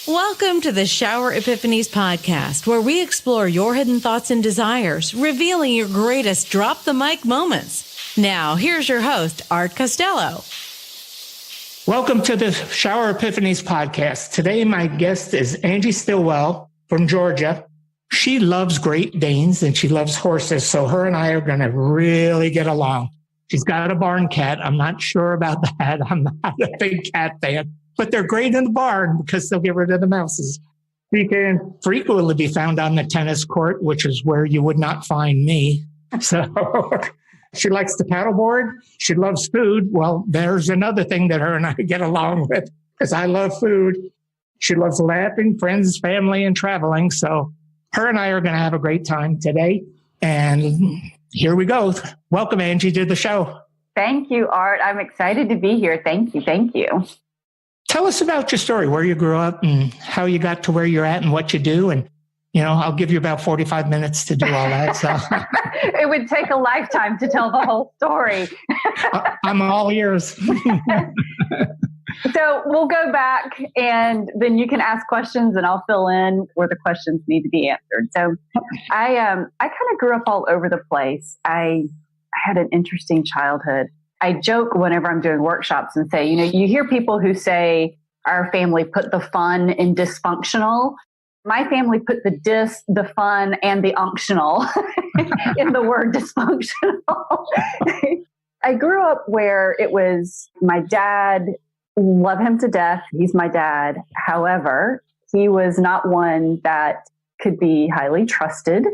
Welcome to the Shower Epiphanies podcast, where we explore your hidden thoughts and desires, revealing your greatest drop the mic moments. Now, here's your host, Art Costello. Welcome to the Shower Epiphanies podcast. Today, my guest is Angie Stillwell from Georgia. She loves Great Danes and she loves horses, so her and I are going to really get along. She's got a barn cat. I'm not sure about that. I'm not a big cat fan, but they're great in the barn because they'll get rid of the mouses. She can frequently be found on the tennis court, which is where you would not find me. So she likes to paddleboard. She loves food. Well, there's another thing that her and I get along with because I love food. She loves laughing, friends, family, and traveling. So her and I are going to have a great time today. And here we go. Welcome, Angie, to the show. Thank you, Art. I'm excited to be here. Thank you. Thank you. Tell us about your story, where you grew up and how you got to where you're at and what you do. And, you know, I'll give you about 45 minutes to do all that. So it would take a lifetime to tell the whole story. I'm all ears. So we'll go back and then you can ask questions and I'll fill in where the questions need to be answered. So I kind of grew up all over the place. I had an interesting childhood. I joke whenever I'm doing workshops and say, you know, you hear people who say our family put the fun in dysfunctional. My family put the fun, and the unctional in the word dysfunctional. I grew up where it was my dad, love him to death. He's my dad. However, he was not one that could be highly trusted.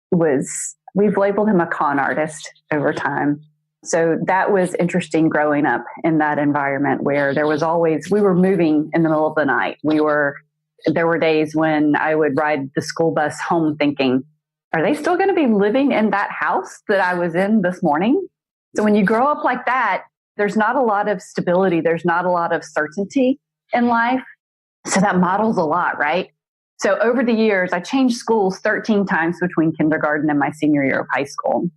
We've labeled him a con artist over time. So that was interesting growing up in that environment where there was always, we were moving in the middle of the night. There were days when I would ride the school bus home thinking, are they still going to be living in that house that I was in this morning? So when you grow up like that, there's not a lot of stability. There's not a lot of certainty in life. So that models a lot, right? So over the years, I changed schools 13 times between kindergarten and my senior year of high school.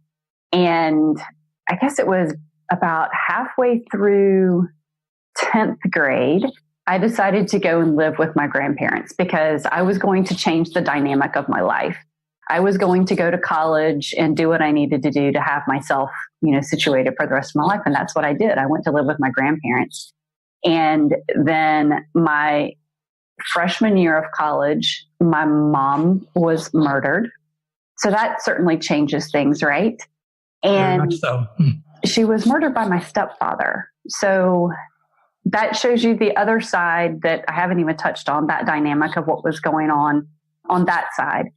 And I guess it was about halfway through 10th grade, I decided to go and live with my grandparents because I was going to change the dynamic of my life. I was going to go to college and do what I needed to do to have myself, you know, situated for the rest of my life. And that's what I did. I went to live with my grandparents. And then my freshman year of college, my mom was murdered. So that certainly changes things, right? And very much so. She was murdered by my stepfather. So that shows you the other side that I haven't even touched on, that dynamic of what was going on that side.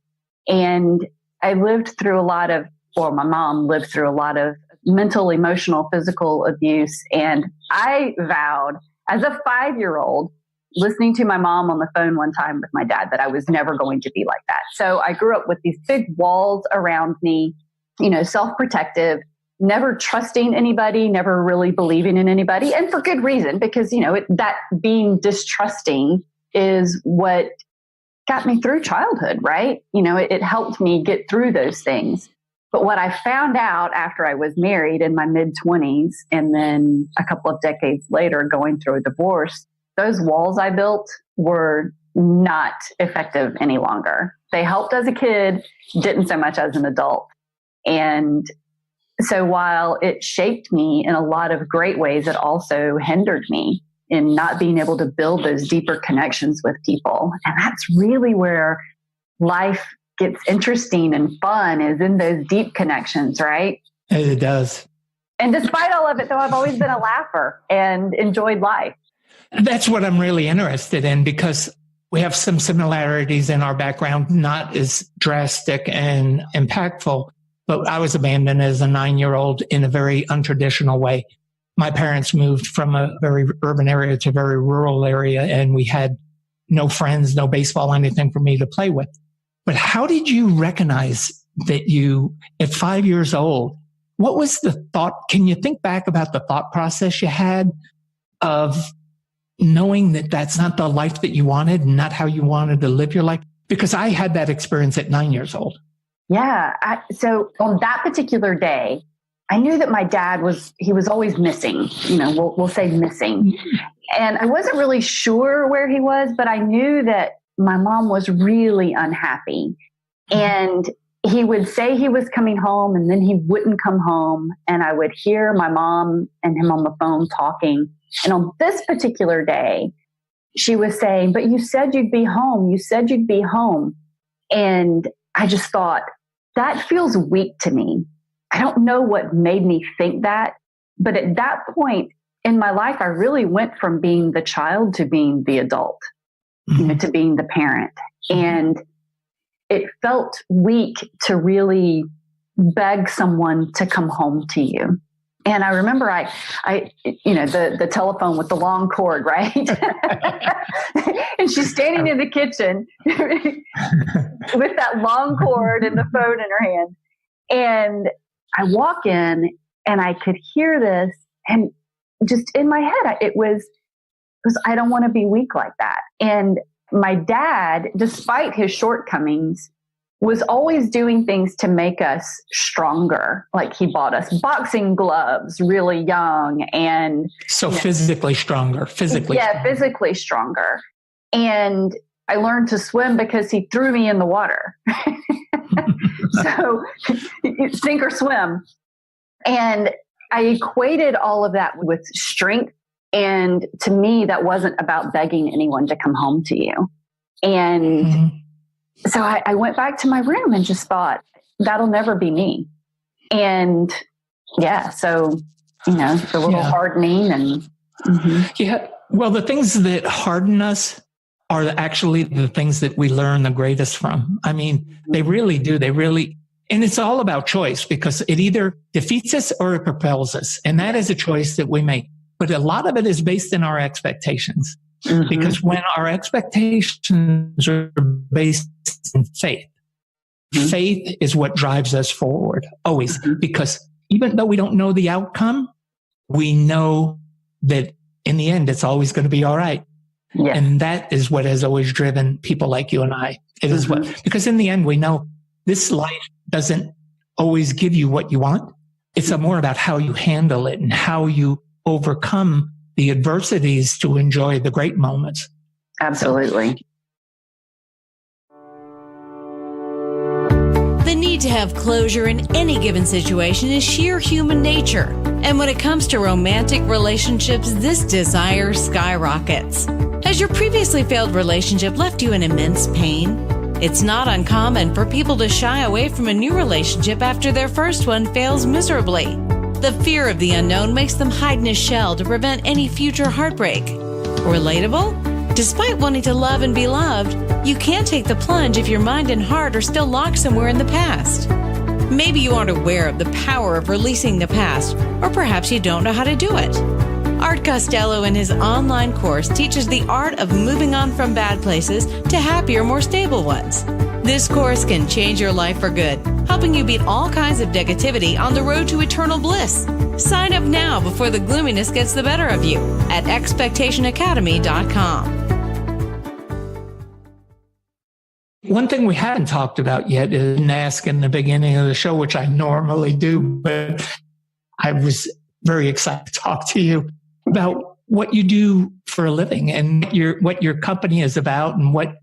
And I lived through my mom lived through a lot of mental, emotional, physical abuse. And I vowed as a 5-year-old, listening to my mom on the phone one time with my dad, that I was never going to be like that. So I grew up with these big walls around me, you know, self-protective, never trusting anybody, never really believing in anybody. And for good reason, because, you know, that being distrusting is what got me through childhood, right? You know, it helped me get through those things. But what I found out after I was married in my mid-20s, and then a couple of decades later going through a divorce, those walls I built were not effective any longer. They helped as a kid, didn't so much as an adult. And so while it shaped me in a lot of great ways, it also hindered me in not being able to build those deeper connections with people. And that's really where life gets interesting and fun, is in those deep connections, right? It does. And despite all of it, though, I've always been a laugher and enjoyed life. That's what I'm really interested in, because we have some similarities in our background, not as drastic and impactful, but I was abandoned as a 9-year-old in a very untraditional way. My parents moved from a very urban area to a very rural area, and we had no friends, no baseball, anything for me to play with. But how did you recognize that you, at 5 years old, what was the thought? Can you think back about the thought process you had of knowing that that's not the life that you wanted, not how you wanted to live your life? Because I had that experience at 9 years old. Yeah. So on that particular day, I knew that my dad he was always missing, you know, we'll say missing. And I wasn't really sure where he was, but I knew that my mom was really unhappy. And he would say he was coming home and then he wouldn't come home. And I would hear my mom and him on the phone talking. And on this particular day, she was saying, but you said you'd be home. You said you'd be home. And I just thought, that feels weak to me. I don't know what made me think that. But at that point in my life, I really went from being the child to being the adult, to being the parent. And it felt weak to really beg someone to come home to you. And I remember the telephone with the long cord, right? And she's standing in the kitchen with that long cord and the phone in her hand. And I walk in and I could hear this, and just in my head, it was, I don't want to be weak like that. And my dad, despite his shortcomings, was always doing things to make us stronger. Like he bought us boxing gloves really young, and physically stronger. Physically stronger. And I learned to swim because he threw me in the water. So sink or swim. And I equated all of that with strength. And to me, that wasn't about begging anyone to come home to you. And so I went back to my room and just thought, that'll never be me. And so, the little hardening and. Yeah. Well, the things that harden us are actually the things that we learn the greatest from. I mean, they really do. And it's all about choice, because it either defeats us or it propels us. And that is a choice that we make. But a lot of it is based in our expectations. Because when our expectations are based in faith, faith is what drives us forward, always. Because even though we don't know the outcome, we know that in the end, it's always going to be all right. Yes. And that is what has always driven people like you and I. It is because in the end, we know this life doesn't always give you what you want. It's more about how you handle it and how you overcome the adversities to enjoy the great moments. Absolutely. The need to have closure in any given situation is sheer human nature. And when it comes to romantic relationships, this desire skyrockets. Has your previously failed relationship left you in immense pain? It's not uncommon for people to shy away from a new relationship after their first one fails miserably. The fear of the unknown makes them hide in a shell to prevent any future heartbreak. Relatable? Despite wanting to love and be loved, you can't take the plunge if your mind and heart are still locked somewhere in the past. Maybe you aren't aware of the power of releasing the past, or perhaps you don't know how to do it. Art Costello in his online course teaches the art of moving on from bad places to happier, more stable ones. This course can change your life for good, helping you beat all kinds of negativity on the road to eternal bliss. Sign up now before the gloominess gets the better of you at expectationacademy.com. One thing we haven't talked about yet is ask in the beginning of the show, which I normally do, but I was very excited to talk to you about what you do for a living and what your company is about and what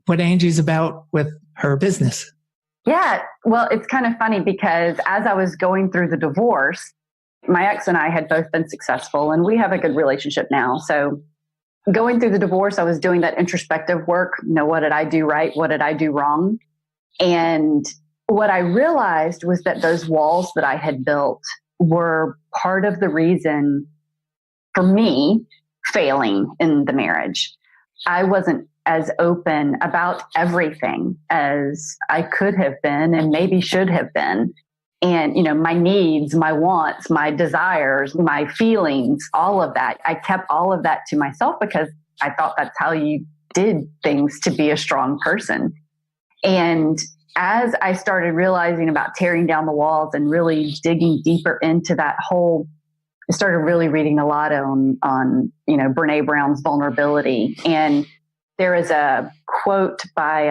Angie's about with her business. Yeah, well, it's kind of funny because as I was going through the divorce, my ex and I had both been successful and we have a good relationship now. So going through the divorce, I was doing that introspective work. What did I do right? What did I do wrong? And what I realized was that those walls that I had built were part of the reason for me failing in the marriage. I wasn't as open about everything as I could have been and maybe should have been. And, my needs, my wants, my desires, my feelings, all of that. I kept all of that to myself because I thought that's how you did things to be a strong person. And as I started realizing about tearing down the walls and really digging deeper into that whole, I started really reading a lot on Brene Brown's vulnerability. And there is a quote by,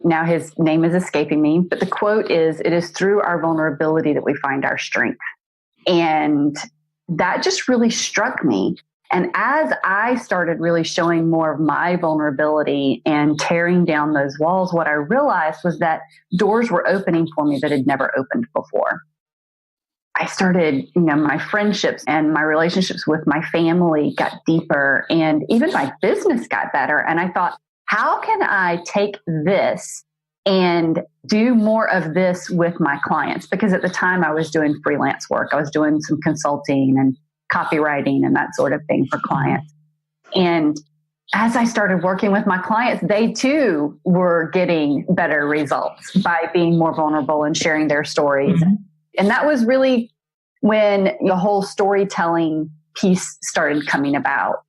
now his name is escaping me, but the quote is, "It is through our vulnerability that we find our strength." And that just really struck me. And as I started really showing more of my vulnerability and tearing down those walls, what I realized was that doors were opening for me that had never opened before. I started, my friendships and my relationships with my family got deeper, and even my business got better. And I thought, how can I take this and do more of this with my clients? Because at the time I was doing freelance work. I was doing some consulting and copywriting and that sort of thing for clients. And as I started working with my clients, they too were getting better results by being more vulnerable and sharing their stories. Mm-hmm. And that was really when the whole storytelling piece started coming about.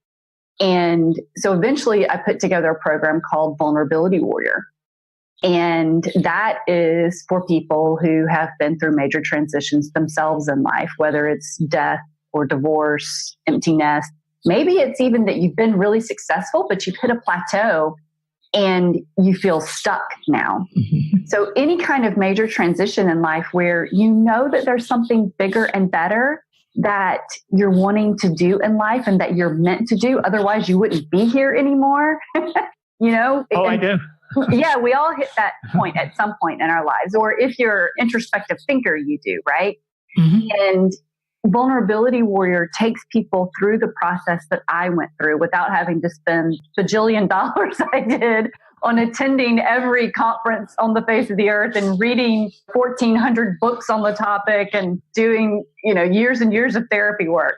And so eventually I put together a program called Vulnerability Warrior. And that is for people who have been through major transitions themselves in life, whether it's death or divorce, empty nest. Maybe it's even that you've been really successful, but you've hit a plateau and you feel stuck now. Mm-hmm. So any kind of major transition in life where you know that there's something bigger and better that you're wanting to do in life and that you're meant to do, otherwise you wouldn't be here anymore. I do. Yeah, we all hit that point at some point in our lives. Or if you're an introspective thinker, you do, right? Mm-hmm. And Vulnerability Warrior takes people through the process that I went through without having to spend bajillion dollars I did on attending every conference on the face of the earth and reading 1,400 books on the topic and doing, years and years of therapy work.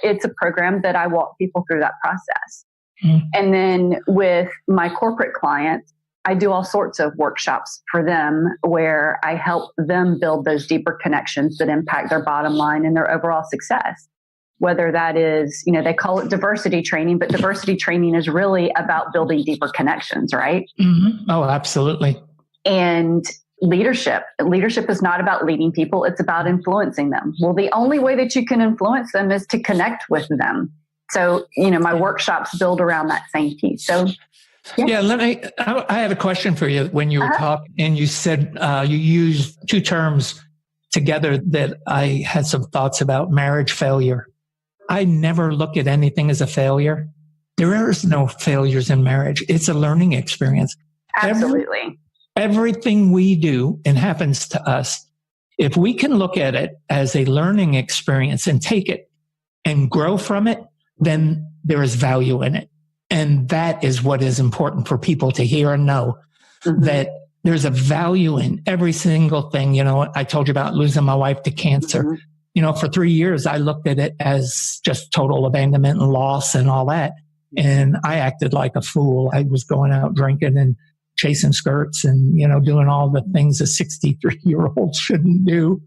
It's a program that I walk people through that process. Mm-hmm. And then with my corporate clients, I do all sorts of workshops for them where I help them build those deeper connections that impact their bottom line and their overall success. Whether that is, they call it diversity training, but diversity training is really about building deeper connections, right? Mm-hmm. Oh, absolutely. And leadership. Leadership is not about leading people. It's about influencing them. Well, the only way that you can influence them is to connect with them. So, my workshops build around that same piece. So, yeah, I had a question for you when you were talking, and you said you used two terms together that I had some thoughts about: marriage failure. I never look at anything as a failure. There is no failures in marriage. It's a learning experience. Absolutely. Everything we do and happens to us, if we can look at it as a learning experience and take it and grow from it, then there is value in it. And that is what is important for people to hear and know, mm-hmm. that there's a value in every single thing. I told you about losing my wife to cancer. Mm-hmm. For 3 years, I looked at it as just total abandonment and loss and all that. And I acted like a fool. I was going out drinking and chasing skirts and, doing all the things a 63-year-old shouldn't do.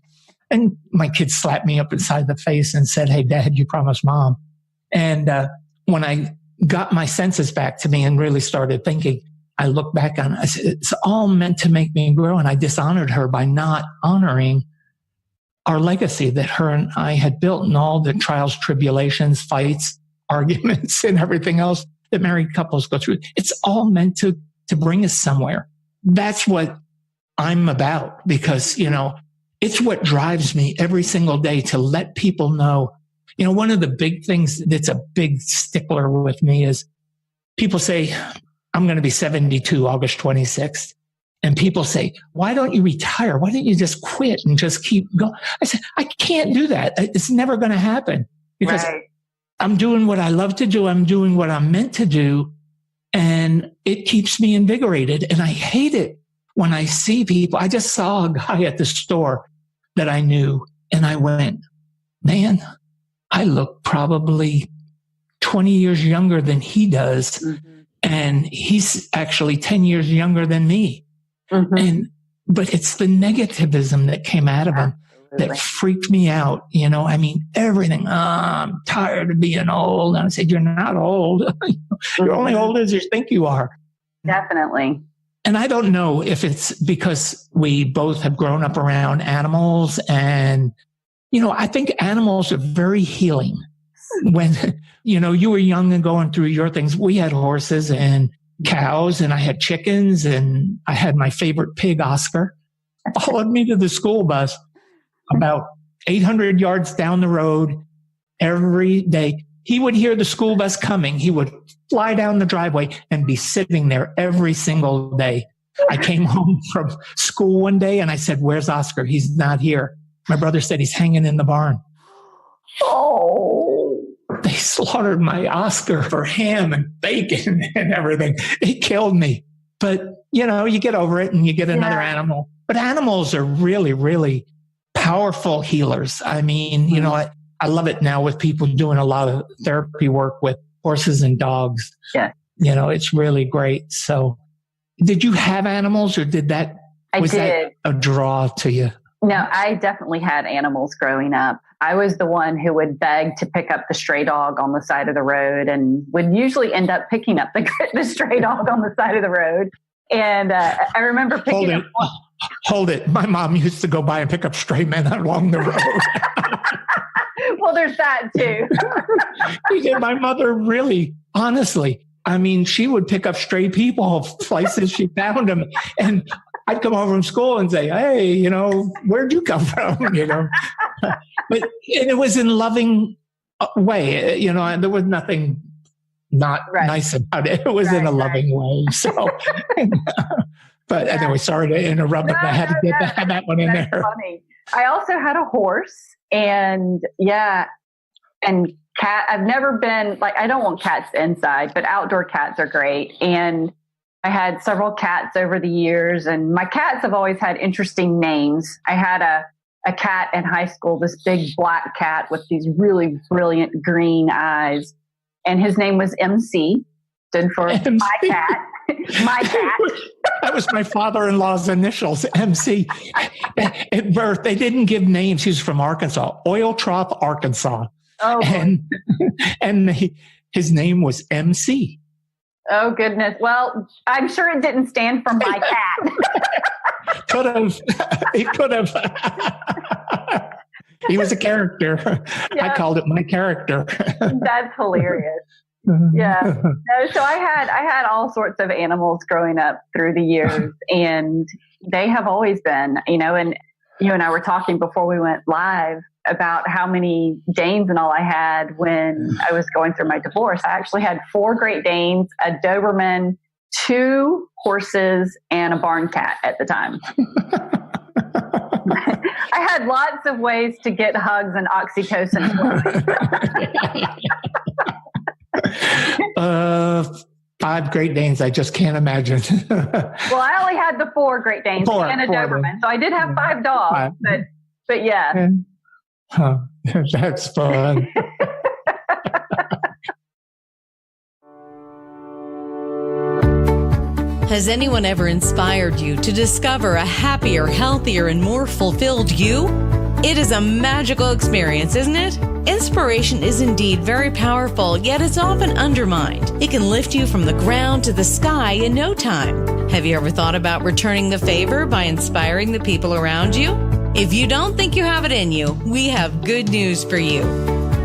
And my kids slapped me up inside the face and said, "Hey, Dad, you promised Mom." And when I got my senses back to me and really started thinking, I looked back on it. I said, it's all meant to make me grow. And I dishonored her by not honoring our legacy that her and I had built, and all the trials, tribulations, fights, arguments, and everything else that married couples go through. It's all meant to bring us somewhere. That's what I'm about, because, it's what drives me every single day to let people know. One of the big things that's a big stickler with me is people say, I'm going to be 72 August 26th. And people say, why don't you retire? Why don't you just quit and just keep going? I said, I can't do that. It's never going to happen, because I'm doing what I love to do. I'm doing what I'm meant to do. And it keeps me invigorated. And I hate it when I see people. I just saw a guy at the store that I knew, and I went, man, I look probably 20 years younger than he does. Mm-hmm. And he's actually 10 years younger than me. Mm-hmm. But it's the negativism that came out of him that freaked me out. Everything. I'm tired of being old. And I said, you're not old. You're only old as you think you are. Definitely. And I don't know if it's because we both have grown up around animals, and I think animals are very healing. When, you were young and going through your things, we had horses and cows, and I had chickens, and I had my favorite pig, Oscar, followed me to the school bus about 800 yards down the road. every day. He would hear the school bus coming. He would fly down the driveway and be sitting there every single day. I came home from school one day and I said, "Where's Oscar? He's not here." My brother said, "He's hanging in the barn." Oh. They slaughtered my Oscar for ham and bacon and everything. It killed me. But, you get over it and you get another animal. But animals are really, really powerful healers. I mean, I love it now with people doing a lot of therapy work with horses and dogs. Yeah. It's really great. So did you have animals or that a draw to you? No, I definitely had animals growing up. I was the one who would beg to pick up the stray dog on the side of the road and would usually end up picking up the stray dog on the side of the road. And I remember picking up one. Hold it. My mom used to go by and pick up stray men along the road. Well, there's that too. My mother really, honestly, I mean, she would pick up stray people places she found them. And I'd come home from school and say, "Hey, where'd you come from?" But it was in loving way. There was nothing not nice about it. It was in a loving way. So, but anyway, sorry to interrupt, but I had to get that one in there. Funny. I also had a horse and cat. I've never been I don't want cats inside, but outdoor cats are great. And I had several cats over the years, and my cats have always had interesting names. I had a cat in high school, this big black cat with these really brilliant green eyes. And his name was MC, stood for MC. My cat. My cat. That was my father-in-law's initials, MC. At birth, they didn't give names. He was from Arkansas, Oil Trough, Arkansas. Oh, and his name was MC. Oh, goodness. Well, I'm sure it didn't stand for my cat. Could have. It could have. He was a character. Yeah. I called it my character. That's hilarious. Yeah. No, so I had all sorts of animals growing up through the years, and they have always been, and you and I were talking before we went live about how many Danes and all I had when I was going through my divorce. I actually had 4 Great Danes, a Doberman, 2 horses, and a barn cat at the time. I had lots of ways to get hugs and oxytocin. 5 Great Danes, I just can't imagine. Well, I only had the 4 Great Danes and a Doberman, so I did have 5 dogs, but yeah. Huh, that's fun. Has anyone ever inspired you to discover a happier, healthier, and more fulfilled you? It is a magical experience, isn't it? Inspiration is indeed very powerful, yet it's often undermined. It can lift you from the ground to the sky in no time. Have you ever thought about returning the favor by inspiring the people around you? If you don't think you have it in you, we have good news for you.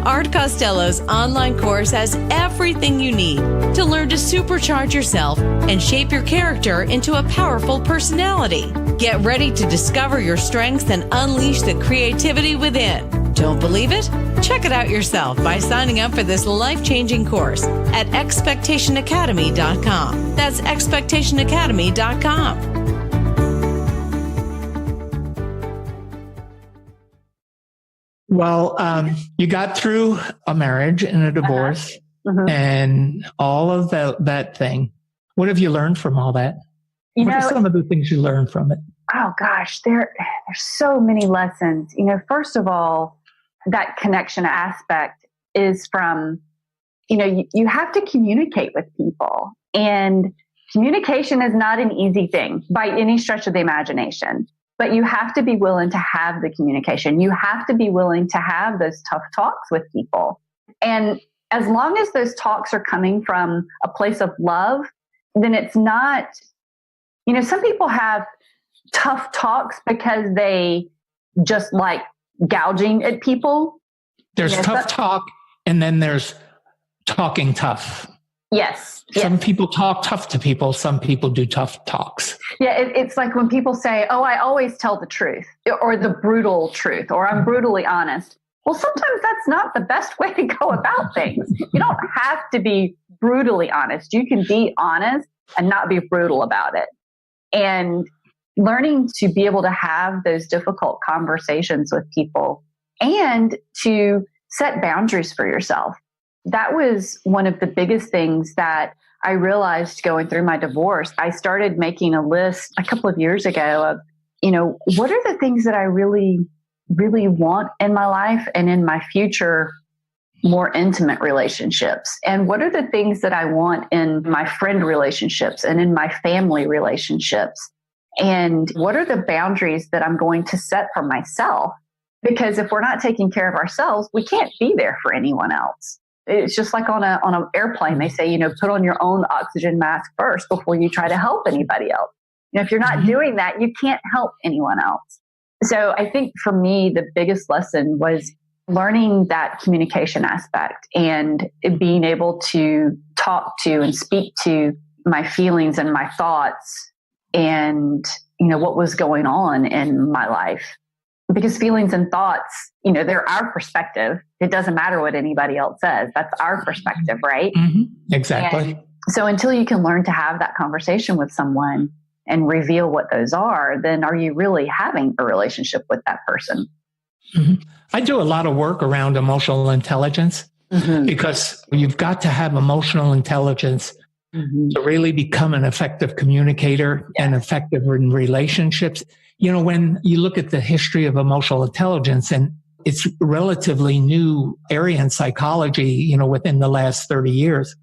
Art Costello's online course has everything you need to learn to supercharge yourself and shape your character into a powerful personality. Get ready to discover your strengths and unleash the creativity within. Don't believe it? Check it out yourself by signing up for this life-changing course at expectationacademy.com. That's expectationacademy.com. Well, you got through a marriage and a divorce and all of that thing. What have you learned from all that? What are some of the things you learned from it? Oh, gosh, there's so many lessons. First of all, that connection aspect is from, you have to communicate with people. And communication is not an easy thing by any stretch of the imagination. But you have to be willing to have the communication. You have to be willing to have those tough talks with people. And as long as those talks are coming from a place of love, then it's not, some people have tough talks because they just like gouging at people. There's tough talk, and then there's talking tough. Yes. Some people talk tough to people. Some people do tough talks. Yeah, it's like when people say, "Oh, I always tell the truth," or the brutal truth, or "I'm brutally honest." Well, sometimes that's not the best way to go about things. You don't have to be brutally honest. You can be honest and not be brutal about it. And learning to be able to have those difficult conversations with people and to set boundaries for yourself. That was one of the biggest things that I realized going through my divorce. I started making a list a couple of years ago of, what are the things that I really, really want in my life and in my future more intimate relationships? And what are the things that I want in my friend relationships and in my family relationships? And what are the boundaries that I'm going to set for myself? Because if we're not taking care of ourselves, we can't be there for anyone else. It's just like on an airplane, they say, put on your own oxygen mask first before you try to help anybody else. If you're not doing that, you can't help anyone else. So I think for me, the biggest lesson was learning that communication aspect and being able to talk to and speak to my feelings and my thoughts and, what was going on in my life. Because feelings and thoughts, they're our perspective. It doesn't matter what anybody else says. That's our perspective, right? Mm-hmm. Exactly. And so until you can learn to have that conversation with someone and reveal what those are, then are you really having a relationship with that person? Mm-hmm. I do a lot of work around emotional intelligence because you've got to have emotional intelligence to really become an effective communicator and effective in relationships. When you look at the history of emotional intelligence, and it's a relatively new area in psychology, within the last 30 years.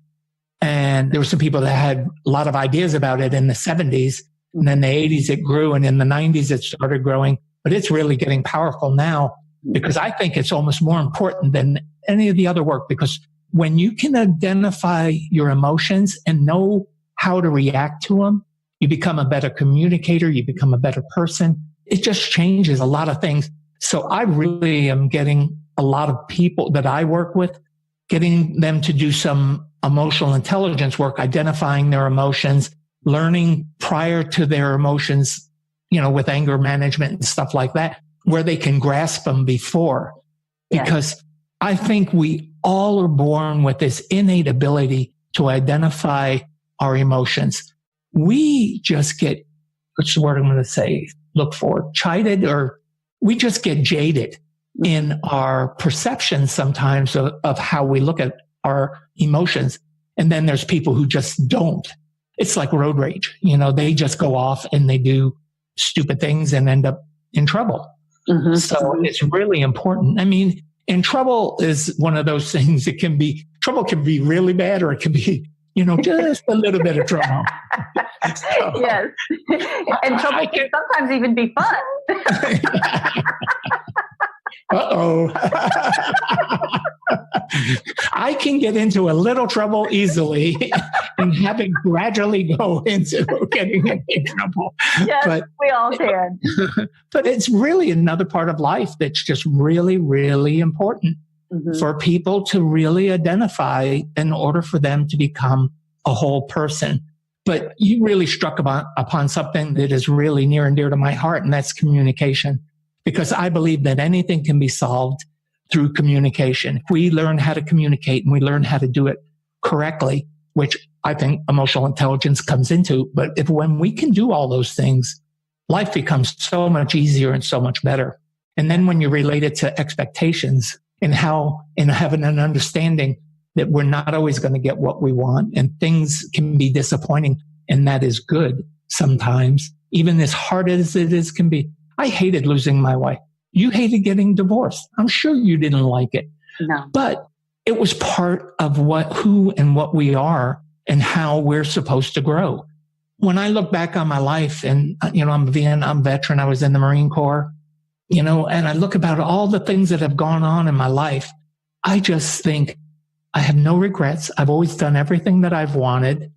And there were some people that had a lot of ideas about it in the 70s. And then the 80s, it grew. And in the 90s, it started growing. But it's really getting powerful now because I think it's almost more important than any of the other work. Because when you can identify your emotions and know how to react to them, you become a better communicator. You become a better person. It just changes a lot of things. So I really am getting a lot of people that I work with, getting them to do some emotional intelligence work, identifying their emotions, learning prior to their emotions, with anger management and stuff like that, where they can grasp them before. Because I think we all are born with this innate ability to identify our emotions. We just get, what's the word I'm going to say, look for, chided, or we just get jaded in our perception sometimes of how we look at our emotions. And then there's people who just don't. It's like road rage. They just go off and they do stupid things and end up in trouble. So it's really important. I mean, and trouble is one of those things. Trouble can be really bad, or it can be, just a little bit of trouble. Yes. And trouble can sometimes even be fun. Uh-oh. I can get into a little trouble easily and have it gradually go into getting in big trouble. Yes, we all can. But it's really another part of life that's just really, really important for people to really identify in order for them to become a whole person. But you really struck upon something that is really near and dear to my heart, and that's communication. Because I believe that anything can be solved through communication. If we learn how to communicate and we learn how to do it correctly, which I think emotional intelligence comes into, but when we can do all those things, life becomes so much easier and so much better. And then when you relate it to expectations and having an understanding that we're not always going to get what we want and things can be disappointing, and that is good sometimes, even as hard as it is can be. I hated losing my wife. You hated getting divorced. I'm sure you didn't like it. No. But it was part of who and what we are and how we're supposed to grow. When I look back on my life and, I'm a Vietnam veteran, I was in the Marine Corps, and I look about all the things that have gone on in my life, I just think I have no regrets. I've always done everything that I've wanted.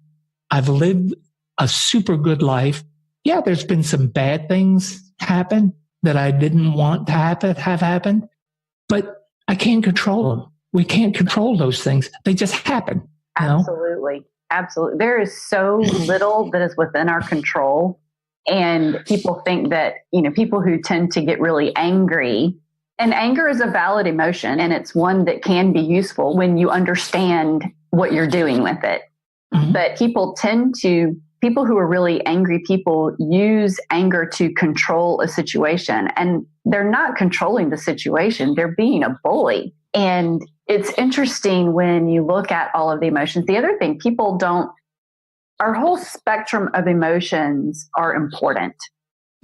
I've lived a super good life. Yeah, there's been some bad things happen that I didn't want to have happened, but I can't control them. We can't control those things. They just happen. Absolutely. Absolutely. There is so little that is within our control. And people think that, people who tend to get really angry, And anger is a valid emotion, and it's one that can be useful when you understand what you're doing with it. Mm-hmm. But people who are really angry people use anger to control a situation, and they're not controlling the situation. They're being a bully. And it's interesting when you look at all of the emotions. The other thing, our whole spectrum of emotions are important.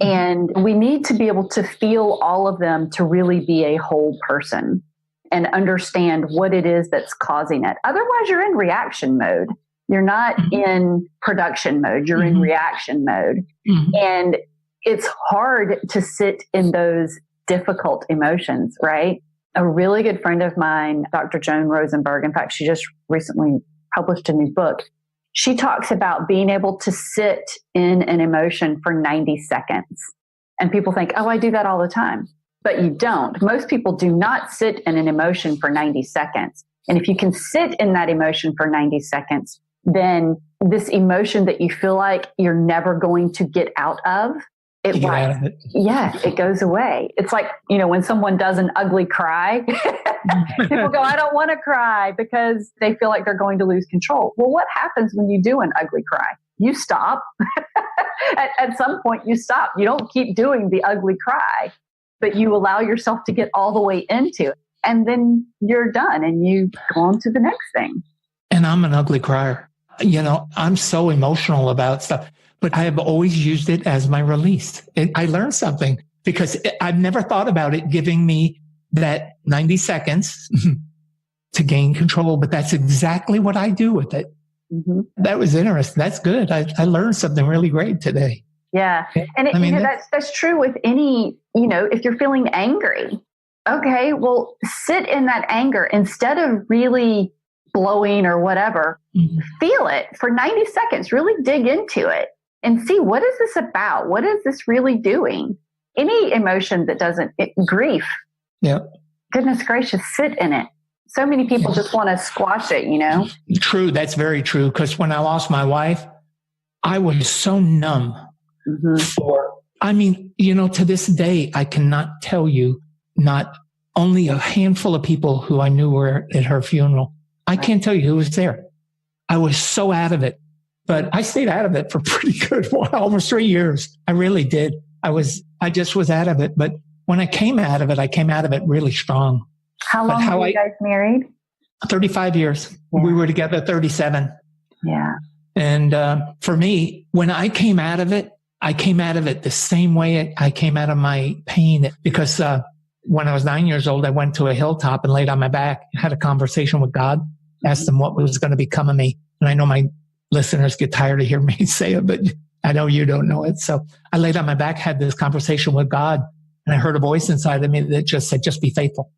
And we need to be able to feel all of them to really be a whole person and understand what it is that's causing it. Otherwise, you're in reaction mode. You're not in production mode. You're in reaction mode. And it's hard to sit in those difficult emotions, right? A really good friend of mine, Dr. Joan Rosenberg, in fact, she just recently published a new book. She talks about being able to sit in an emotion for 90 seconds. And people think, oh, I do that all the time. But you don't. Most people do not sit in an emotion for 90 seconds. And if you can sit in that emotion for 90 seconds, then this emotion that you feel like you're never going to get out of, it goes away. It's like, when someone does an ugly cry, people go, I don't want to cry, because they feel like they're going to lose control. Well, what happens when you do an ugly cry? You stop. At some point, you stop. You don't keep doing the ugly cry, but you allow yourself to get all the way into it. And then you're done and you go on to the next thing. And I'm an ugly crier. I'm so emotional about stuff. But I have always used it as my release. I learned something because I've never thought about it giving me that 90 seconds to gain control. But that's exactly what I do with it. Mm-hmm. That was interesting. That's good. I learned something really great today. Yeah. And that's true with any, if you're feeling angry. Okay, well, sit in that anger instead of really blowing or whatever. Feel it for 90 seconds. Really dig into it. And see, what is this about? What is this really doing? Any emotion that grief. Yeah. Goodness gracious, sit in it. So many people just want to squash it, True. That's very true. Because when I lost my wife, I was so numb to this day, I cannot tell you, not only a handful of people who I knew were at her funeral. I can't tell you who was there. I was so out of it. But I stayed out of it for pretty good while, almost 3 years. I really did. I just was out of it. But when I came out of it really strong. How long were you guys married? 35 years. Yeah. We were together 37. Yeah. And for me, when I came out of it the same way I came out of my pain. Because when I was 9 years old, I went to a hilltop and laid on my back, had a conversation with God, asked him what was going to become of me. And I know my listeners get tired of hearing me say it, but I know you don't know it. So I laid on my back, had this conversation with God, and I heard a voice inside of me that just said, just be faithful.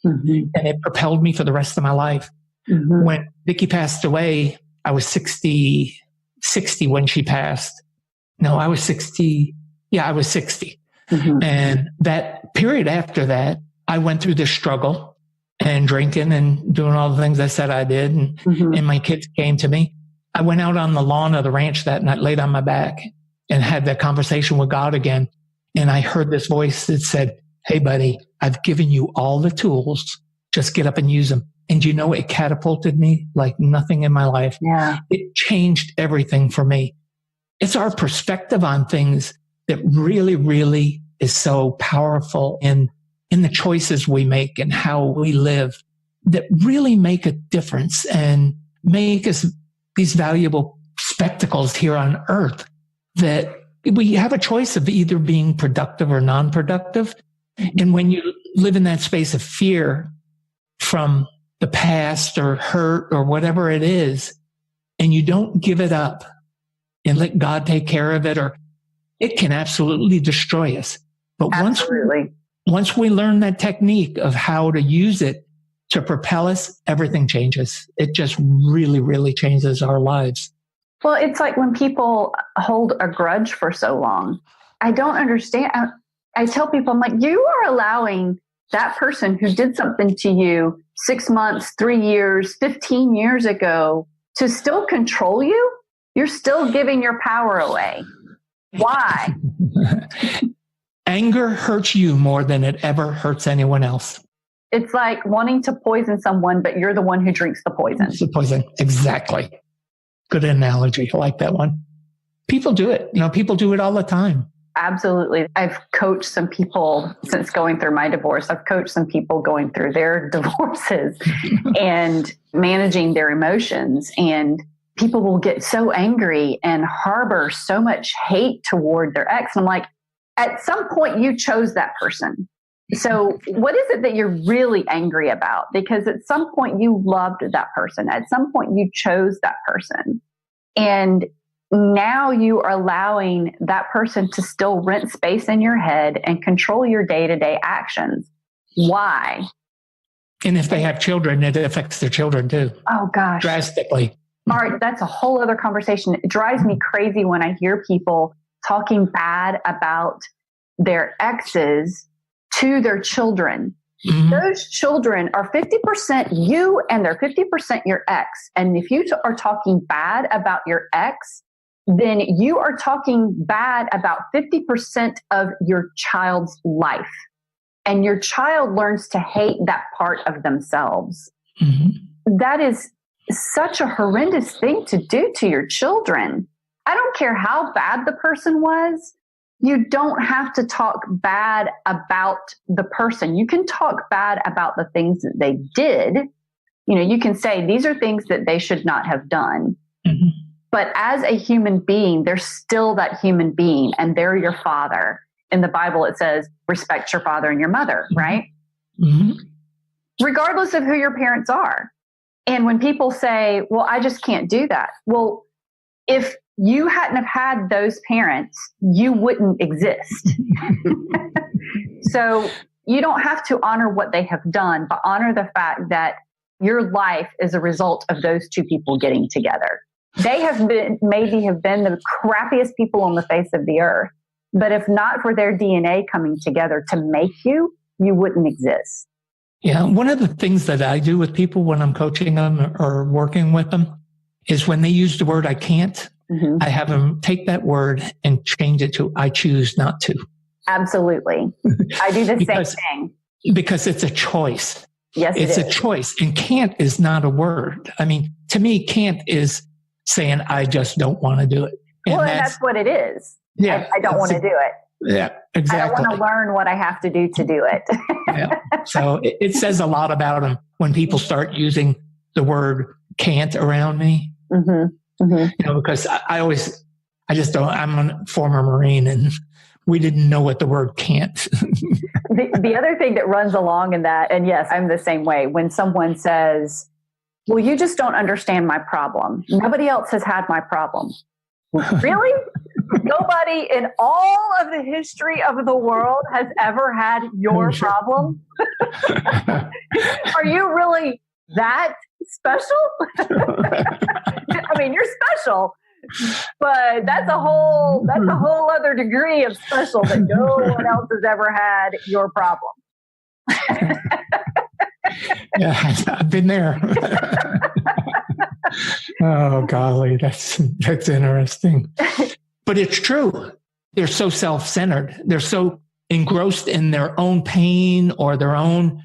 Mm-hmm. And it propelled me for the rest of my life. Mm-hmm. When Vicki passed away, I was 60 when she passed. No, I was 60. Yeah, I was 60. Mm-hmm. And that period after that, I went through this struggle and drinking and doing all the things I said I did. And my kids came to me. I went out on the lawn of the ranch that night, laid on my back, and had that conversation with God again. And I heard this voice that said, hey, buddy, I've given you all the tools. Just get up and use them. And it catapulted me like nothing in my life. Yeah. It changed everything for me. It's our perspective on things that really, really is so powerful in the choices we make and how we live that really make a difference and make us these valuable spectacles here on earth, that we have a choice of either being productive or non-productive. And when you live in that space of fear from the past or hurt or whatever it is, and you don't give it up and let God take care of it, or it can absolutely destroy us. But once we learn that technique of how to use it to propel us, everything changes. It just really, really changes our lives. Well, it's like when people hold a grudge for so long. I don't understand. I tell people, I'm like, you are allowing that person who did something to you 6 months, 3 years, 15 years ago to still control you. You're still giving your power away. Why? Anger hurts you more than it ever hurts anyone else. It's like wanting to poison someone, but you're the one who drinks the poison. It's the poison. Exactly. Good analogy. I like that one. People do it. People do it all the time. Absolutely. I've coached some people since going through my divorce. I've coached some people going through their divorces and managing their emotions. And people will get so angry and harbor so much hate toward their ex. And I'm like, at some point you chose that person. So what is it that you're really angry about? Because at some point you loved that person. At some point you chose that person. And now you are allowing that person to still rent space in your head and control your day-to-day actions. Why? And if they have children, it affects their children too. Oh gosh. Drastically. All right. That's a whole other conversation. It drives me crazy when I hear people talking bad about their exes to their children. Mm-hmm. Those children are 50% you and they're 50% your ex. And if you are talking bad about your ex, then you are talking bad about 50% of your child's life. And your child learns to hate that part of themselves. Mm-hmm. That is such a horrendous thing to do to your children. I don't care how bad the person was. You don't have to talk bad about the person. You can talk bad about the things that they did. You can say these are things that they should not have done. Mm-hmm. But as a human being, they're still that human being and they're your father. In the Bible, it says, respect your father and your mother, right? Mm-hmm. Regardless of who your parents are. And when people say, well, I just can't do that. Well, if you hadn't have had those parents, you wouldn't exist. So you don't have to honor what they have done, but honor the fact that your life is a result of those two people getting together. They maybe have been the crappiest people on the face of the earth. But if not for their DNA coming together to make you, you wouldn't exist. Yeah. One of the things that I do with people when I'm coaching them or working with them is when they use the word I can't, mm-hmm. I have them take that word and change it to I choose not to. Absolutely. I do the same thing. Because it's a choice. Yes, it's a choice. And can't is not a word. I mean, to me, can't is saying, I just don't want to do it. And that's what it is. Yeah. I don't want to do it. Yeah, exactly. I don't want to learn what I have to do it. Yeah. So it says a lot about them when people start using the word can't around me. Mm-hmm. Mm-hmm. Because I'm a former Marine and we didn't know what the word can't. The other thing that runs along in that, and yes, I'm the same way, when someone says, well, you just don't understand my problem. Nobody else has had my problem. Really? Nobody in all of the history of the world has ever had your problem? Are you really that special? I mean, you're special, but that's a whole other degree of special that no one else has ever had your problem. Yeah, I've been there. Oh, golly, that's interesting. But it's true. They're so self-centered. They're so engrossed in their own pain or their own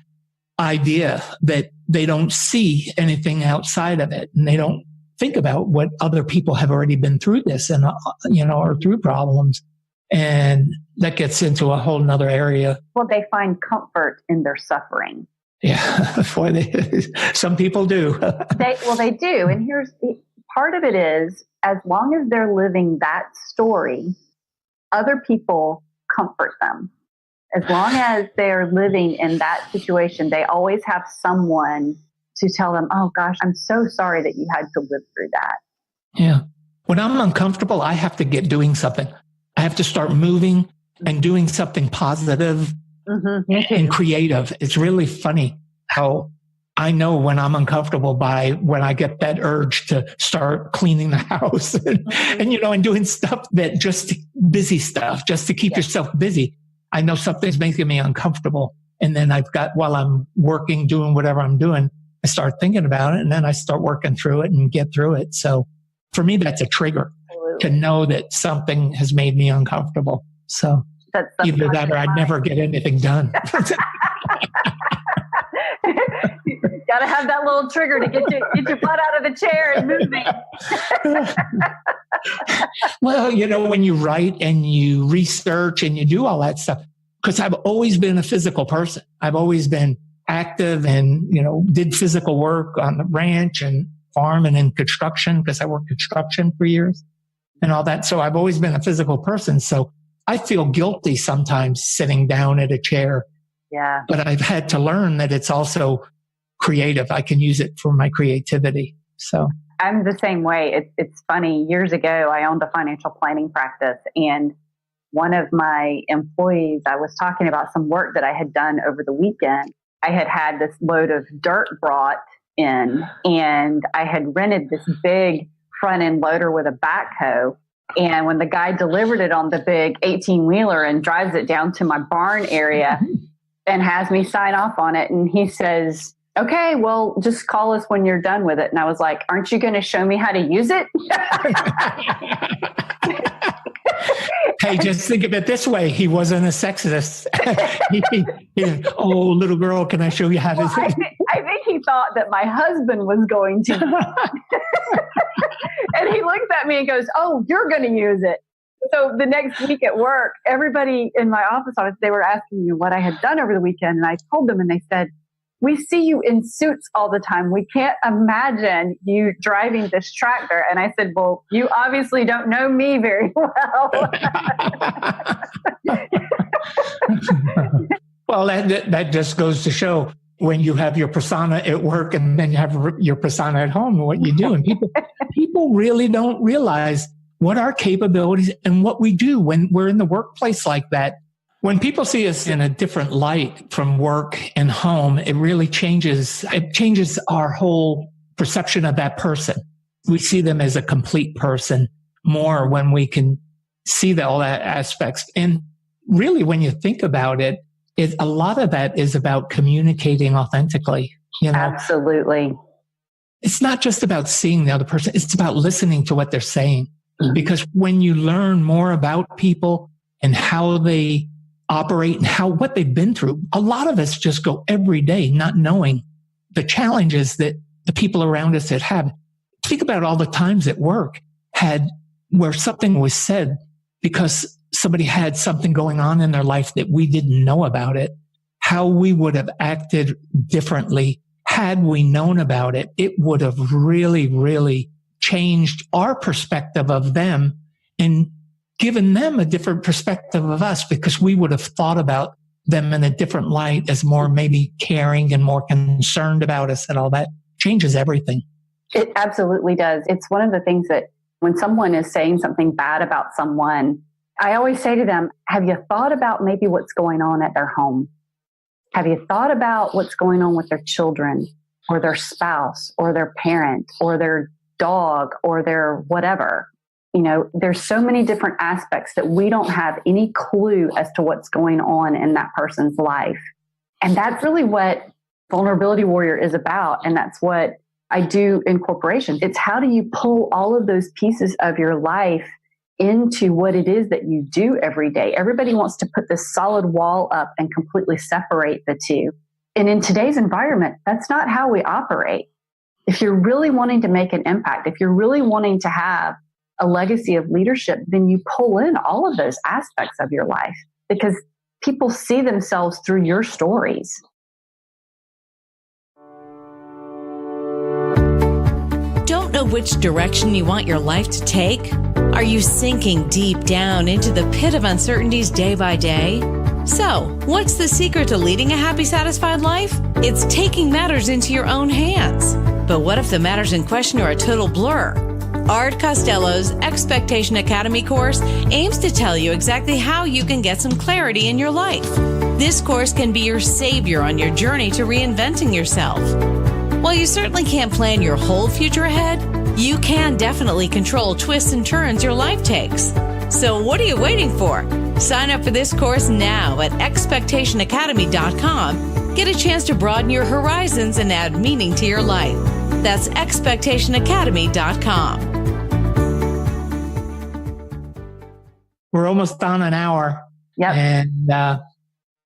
idea that they don't see anything outside of it. And they don't think about what other people have already been through this and, or through problems. And that gets into a whole nother area. Well, they find comfort in their suffering. Yeah, some people do. They do. And here's part of it is, as long as they're living that story, other people comfort them. As long as they're living in that situation, they always have someone to tell them, oh gosh, I'm so sorry that you had to live through that. Yeah. When I'm uncomfortable, I have to get doing something. I have to start moving and doing something positive. Mm-hmm. And creative. It's really funny how I know when I'm uncomfortable by when I get that urge to start cleaning the house and doing stuff that just busy stuff, just to keep yourself busy. I know something's making me uncomfortable. And then while I'm working, doing whatever I'm doing, I start thinking about it and then I start working through it and get through it. So for me, that's a trigger to know that something has made me uncomfortable. So That's either that or I'd never get anything done. Got to have that little trigger to get your butt out of the chair and moving. Well, when you write and you research and you do all that stuff, because I've always been a physical person. I've always been active and, did physical work on the ranch and farm and in construction, because I worked construction for years and all that. So I've always been a physical person. So I feel guilty sometimes sitting down at a chair. Yeah. But I've had to learn that it's also creative. I can use it for my creativity. So I'm the same way. It's funny. Years ago, I owned a financial planning practice, and one of my employees, I was talking about some work that I had done over the weekend. I had this load of dirt brought in, and I had rented this big front end loader with a backhoe. And when the guy delivered it on the big 18-wheeler and drives it down to my barn area and has me sign off on it, and he says, "Okay, well, just call us when you're done with it." And I was like, "Aren't you going to show me how to use it?" Hey, just think of it this way. He wasn't a sexist. Oh, little girl, can I show you how to? I think he thought that my husband was going to. And he looks at me and goes, "Oh, you're going to use it." So the next week at work, everybody in my office, they were asking me what I had done over the weekend. And I told them, and they said, "We see you in suits all the time. We can't imagine you driving this tractor." And I said, "Well, you obviously don't know me very well." Well, that just goes to show when you have your persona at work and then you have your persona at home, what you do. And people really don't realize what our capabilities and what we do when we're in the workplace like that. When people see us in a different light from work and home, it really changes. It changes our whole perception of that person. We see them as a complete person more when we can see all that aspects. And really, when you think about it, a lot of that is about communicating authentically. Absolutely. It's not just about seeing the other person. It's about listening to what they're saying. Because when you learn more about people and how they operate and what they've been through, a lot of us just go every day not knowing the challenges that the people around us that have. Think about all the times at work where something was said because somebody had something going on in their life that we didn't know about it, how we would have acted differently had we known about it. It would have really, really changed our perspective of them and given them a different perspective of us, because we would have thought about them in a different light as more maybe caring and more concerned about us, and all that changes everything. It absolutely does. It's one of the things that when someone is saying something bad about someone, I always say to them, have you thought about maybe what's going on at their home? Have you thought about what's going on with their children or their spouse or their parent or their dog or their whatever? There's so many different aspects that we don't have any clue as to what's going on in that person's life. And that's really what Vulnerability Warrior is about. And that's what I do in corporations. It's how do you pull all of those pieces of your life into what it is that you do every day. Everybody wants to put this solid wall up and completely separate the two. And in today's environment, that's not how we operate. If you're really wanting to make an impact, if you're really wanting to have a legacy of leadership, then you pull in all of those aspects of your life because people see themselves through your stories. Don't know which direction you want your life to take? Are you sinking deep down into the pit of uncertainties day by day? So, what's the secret to leading a happy, satisfied life? It's taking matters into your own hands. But what if the matters in question are a total blur? Art Costello's Expectation Academy course aims to tell you exactly how you can get some clarity in your life. This course can be your savior on your journey to reinventing yourself. While you certainly can't plan your whole future ahead, you can definitely control twists and turns your life takes. So what are you waiting for? Sign up for this course now at expectationacademy.com. Get a chance to broaden your horizons and add meaning to your life. That's expectationacademy.com. We're almost on an hour. Yep. And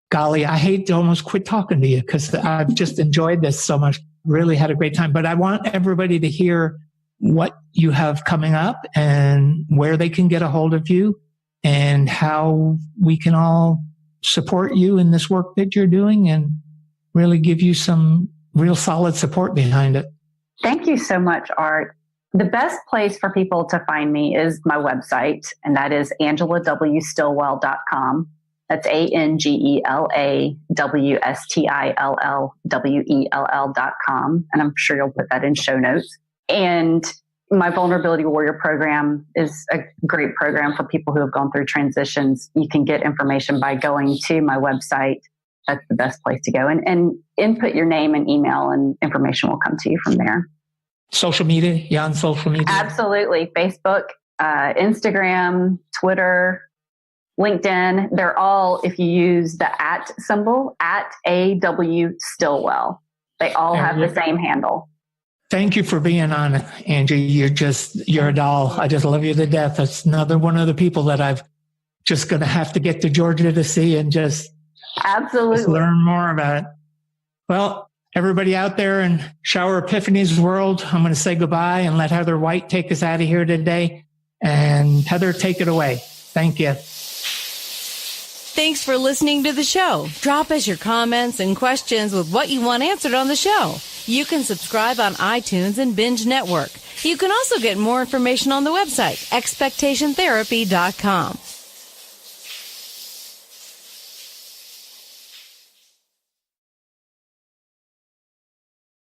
golly, I hate to almost quit talking to you because I've just enjoyed this so much. Really had a great time. But I want everybody to hear what you have coming up and where they can get a hold of you and how we can all support you in this work that you're doing and really give you some real solid support behind it. Thank you so much, Art. The best place for people to find me is my website, and that is angelawstillwell.com. That's ANGELAWSTILLWELL.com. And I'm sure you'll put that in show notes. And my Vulnerability Warrior program is a great program for people who have gone through transitions. You can get information by going to my website. That's the best place to go. And input your name and email, and information will come to you from there. Social media? You on social media? Absolutely. Facebook, Instagram, Twitter, LinkedIn. They're all, if you use the @ symbol, @AW Stillwell. They all have the same handle. Thank you for being on, Angie. You're a doll. I just love you to death. That's another one of the people that I've just going to have to get to Georgia to see and just learn more about it. Well, everybody out there in Shower Epiphanies world, I'm going to say goodbye and let Heather White take us out of here today. And Heather, take it away. Thank you. Thanks for listening to the show. Drop us your comments and questions with what you want answered on the show. You can subscribe on iTunes and Binge Network. You can also get more information on the website, expectationtherapy.com.